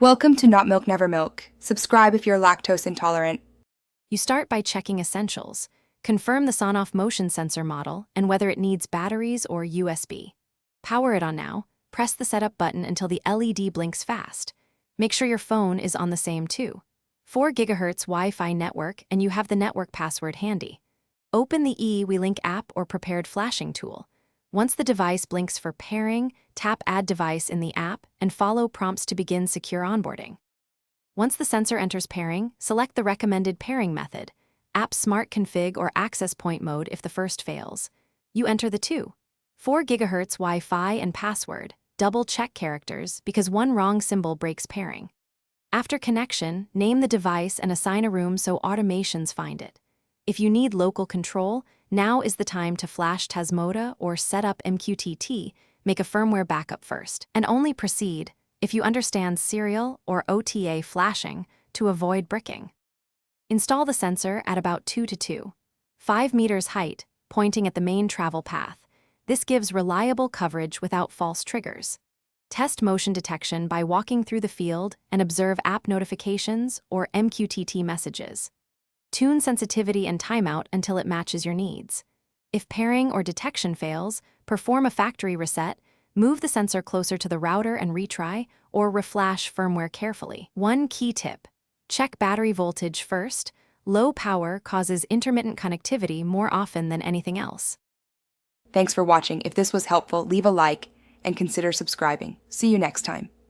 Welcome to Not Milk Never Milk. Subscribe if you're lactose intolerant. You start by checking essentials. Confirm the Sonoff motion sensor model and whether it needs batteries or USB. Power it on now. Press the setup button until the LED blinks fast. Make sure your phone is on the same too. 4 GHz Wi-Fi network and you have the network password handy. Open the WeLink app or prepared flashing tool. Once the device blinks for pairing, tap Add Device in the app and follow prompts to begin secure onboarding. Once the sensor enters pairing, select the recommended pairing method, App Smart Config or Access Point mode if the first fails. You enter the 4 GHz Wi-Fi and password, double-check characters because one wrong symbol breaks pairing. After connection, name the device and assign a room so automations find it. If you need local control, now is the time to flash Tasmoda or set up MQTT, make a firmware backup first, and only proceed if you understand serial or OTA flashing to avoid bricking. Install the sensor at about 2 to 5 meters height, pointing at the main travel path. This gives reliable coverage without false triggers. Test motion detection by walking through the field and observe app notifications or MQTT messages. Tune sensitivity and timeout until it matches your needs. If pairing or detection fails, perform a factory reset, move the sensor closer to the router and retry, or reflash firmware carefully. One key tip: check battery voltage first. Low power causes intermittent connectivity more often than anything else. Thanks for watching. If this was helpful, leave a like and consider subscribing. See you next time.